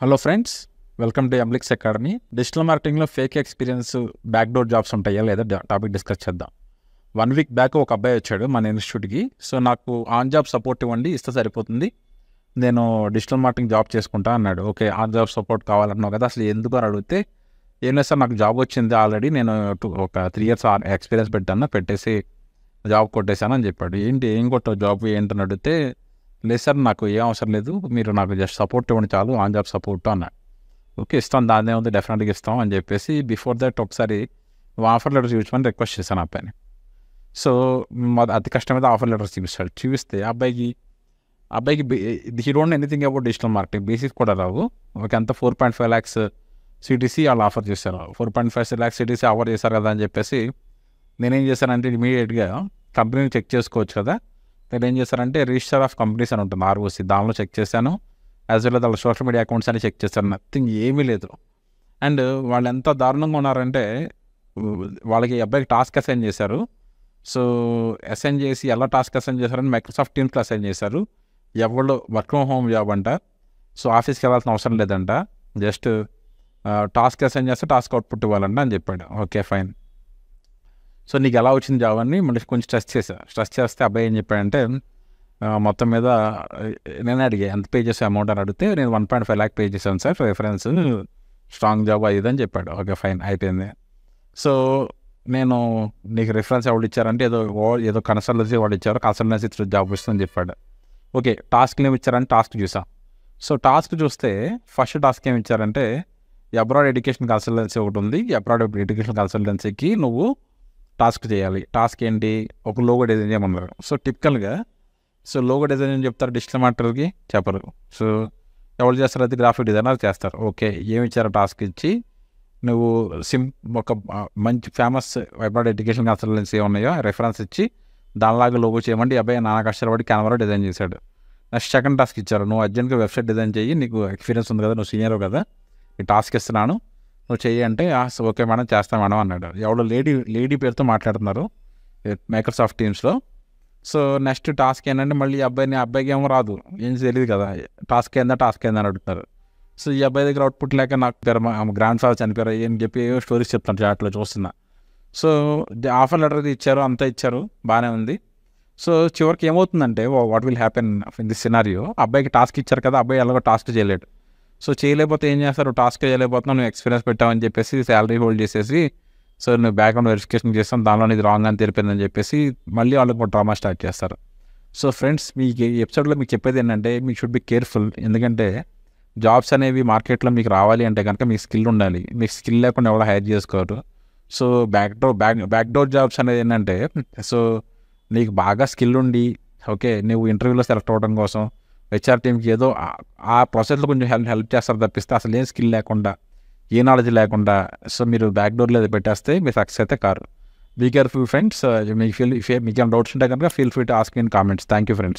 Hello friends, welcome to Emblix academy. Digital మార్కెటింగ్లో fake experience backdoor jobs ఉంటాయా లేదా topic discuss చేద్దాం. 1 week back ఒక అబ్బాయి వచ్చాడు మన ఇన్స్టిట్యూట్కి. సో నాకు ఆన్ జాబ్ సపోర్ట్ ఇవ్వండి, ఇస్తే సరిపోతుంది, నేను డిజిటల్ మార్కెటింగ్ జాబ్ చేసుకుంటా అన్నాడు. ఓకే, ఆన్ జాబ్ సపోర్ట్ కావాలన్నావు కదా, అసలు ఎందుకు అని అడిగితే, ఏం లేదు సార్, నాకు జాబ్ వచ్చింది ఆల్రెడీ, నేను ఒక 3 years ఎక్స్పీరియన్స్ పెట్టేసి జాబ్ కొట్టేశాను అని చెప్పాడు. ఏంటి, ఏం కొట్టావు జాబ్ ఏంటని అడిగితే, లేదు సార్, నాకు ఏం అవసరం లేదు, మీరు నాకు జస్ట్ సపోర్ట్ ఇవ్వండి చాలు, ఆన్ జాబ్ సపోర్ట్ అన్నాడు. ఓకే, ఇస్తాం, దాన్నే ఉంది, డెఫినెట్గా ఇస్తాం అని చెప్పేసి బిఫోర్ దట్ ఒకసారి ఆఫర్ లెటర్స్ చూపించమని రిక్వెస్ట్ చేశాను అబ్బాయిని. సో అతి కష్టం మీద ఆఫర్ లెటర్స్ చూపిస్తే అబ్బాయికి he don't anything about digital marketing, basics కూడా రావు. ఓకే, అంతా 4.5 lakhs సిటీసీ వాళ్ళు ఆఫర్ చేశారు. 4.5 lakhs సిటీసీ ఆఫర్ చేశారు కదా అని చెప్పేసి నేనేం చేశానంటే, ఇమీడియట్గా కంపెనీని చెక్ చేసుకోవచ్చు కదా, నేను ఏం చేశానంటే రిజిస్టర్ ఆఫ్ కంపెనీస్ అని ఉంటుంది ROC, దానిలో చెక్ చేశాను. యాజ్ వెల్ వాళ్ళ సోషల్ మీడియా అకౌంట్స్ అని చెక్ చేశాను. నథింగ్, ఏమీ లేదు. అండ్ వాళ్ళు ఎంత దారుణంగా ఉన్నారంటే, వాళ్ళకి అబ్బాయికి టాస్క్ అసైన్ చేశారు. సో అసైన్ చేసి ఎలా టాస్క్ అసైన్ చేశారని మైక్రోసాఫ్ట్ టీమ్స్లో అసైన్ చేశారు. ఎవరు వర్క్ ఫ్రమ్ హోమ్ జాబ్ అంట. సో ఆఫీస్కి వెళ్ళాల్సిన అవసరం లేదంట, జస్ట్ టాస్క్ అసైన్ చేస్తే టాస్క్ అవుట్పుట్ ఇవ్వాలంట అని చెప్పాడు. Okay, fine. సో నీకు ఎలా వచ్చింది జాబ్ అని మళ్ళీ కొంచెం స్ట్రెస్ చేస్తే అబ్బాయి ఏం చెప్పాడంటే, మొత్తం మీద నేను అడిగా ఎంత పే చేసే అమౌంట్ అని అడిగితే, నేను 1.5 lakh పే చేశాను సార్, రెఫరెన్స్ స్ట్రాంగ్ జాబ్ అది అని చెప్పాడు. ఓకే, ఫైన్, అయిపోయింది. సో నేను నీకు రిఫరెన్స్ ఎవరు ఇచ్చారంటే, ఏదో కన్సల్టెన్సీ వాడు ఇచ్చారు, కన్సల్టెన్సీ జాబ్ వస్తుందని చెప్పాడు. ఓకే, టాస్క్లు ఏమి ఇచ్చారంటే టాస్క్ చూసాం. సో టాస్క్ చూస్తే ఫస్ట్ టాస్క్ ఏమి ఇచ్చారంటే, అబ్రాడ్ ఎడ్యుకేషన్ కన్సల్టెన్సీ ఒకటి ఉంది, అబ్రాడ్ ఎడ్యుకేషన్ కన్సల్టెన్సీకి నువ్వు టాస్క్ చేయాలి. టాస్క్ ఏంటి, ఒక లోగో డిజైన్ చేయమన్నారు. సో టిపికల్గా లోగో డిజైన్ అని చెప్తారు, డిజిటల్ మార్కెటర్కి చెప్పరు. సో ఎవరు చేస్తారు, అది గ్రాఫిక్ డిజైనర్ చేస్తారు. ఓకే, ఏమి ఇచ్చారో టాస్క్ ఇచ్చి, నువ్వు ఒక మంచి ఫేమస్ అబ్రాడ్ ఎడ్యుకేషన్ కన్సల్టెన్సీ ఉన్నాయో రెఫరెన్స్ ఇచ్చి దానిలాగా లోగో చేయమంటే అబ్బాయి నానా కష్టపడి కెమెరా డిజైన్ చేశాడు. నెక్స్ట్ సెకండ్ టాస్క్ ఇచ్చారు, నువ్వు అర్జెంట్గా వెబ్సైట్ డిజైన్ చేయి, నీకు ఎక్స్పీరియన్స్ ఉంది కదా, నువ్వు సీనియర్ కదా, ఈ టాస్క్ ఇస్తున్నాను, నువ్వు చెయ్యి అంటే, ఓకే మేడం, చేస్తాం మేడం అన్నాడు. ఎవడో లేడీ పేరుతో మాట్లాడుతున్నారు మైక్రోసాఫ్ట్ టీమ్స్లో. సో నెక్స్ట్ టాస్క్ ఏంటంటే, మళ్ళీ అబ్బాయికి ఏమో రాదు, ఏం తెలియదు కదా, టాస్క్ ఏందని అడుగుతున్నారు. సో ఈ అబ్బాయి దగ్గర అవుట్పుట్ లేక నాకు గ్రాండ్ ఫాదర్ చనిపోయారు అని చెప్పి ఏవో స్టోరీస్ చెప్తాను చాట్లో చూస్తున్నా. సో ఆఫర్ లెటర్ ఇచ్చారు, అంతా ఇచ్చారు, బాగానే ఉంది. సో చివరికి ఏమవుతుందంటే, what will happen in this scenario, అబ్బాయికి టాస్క్ ఇచ్చారు కదా, అబ్బాయి ఎలాగో టాస్క్ చేయలేడు. సో చేయలేకపోతే ఏం చేస్తారు, టాస్క్ చేయలేకపోతున్నావు, నువ్వు ఎక్స్పీరియన్స్ పెట్టావని చెప్పేసి శాలరీ హోల్డ్ చేసేసి, సో నువ్వు బ్యాక్గ్రౌండ్ వెరిఫికేషన్ చేస్తాను, దానిలో ఇది రాంగ్ అని తెలిపిందని చెప్పేసి మళ్ళీ వాళ్ళకి ఒక డ్రామా స్టార్ట్ చేస్తారు. సో ఫ్రెండ్స్, మీకు ఈ ఎపిసోడ్లో మీకు చెప్పేది ఏంటంటే, మీకు షుడ్ బి కేర్ఫుల్. ఎందుకంటే జాబ్స్ అనేవి మార్కెట్లో మీకు రావాలి అంటే కనుక మీకు స్కిల్ ఉండాలి. మీకు స్కిల్ లేకుండా ఎవరో హైర్ చేసుకోరు. సో బ్యాక్డోర్ జాబ్స్ అనేది ఏంటంటే, సో నీకు బాగా స్కిల్ ఉండి, ఓకే, నువ్వు ఇంటర్వ్యూలో సెలెక్ట్ అవ్వడం కోసం హెచ్ఆర్ టీమ్కి ఏదో ఆ ప్రాసెస్లో కొంచెం హెల్ప్ చేస్తారు తప్పిస్తే, అసలు ఏం స్కిల్ లేకుండా, ఏ నాలెడ్జ్ లేకుండా, సో మీరు బ్యాక్డోర్లో పెట్టేస్తే మీరు సక్సెస్ అయితే కారు. Be careful friends. మీకు ఏమైనా డౌట్స్ ఉంటే కనుక feel free to ask in comments. Thank you friends.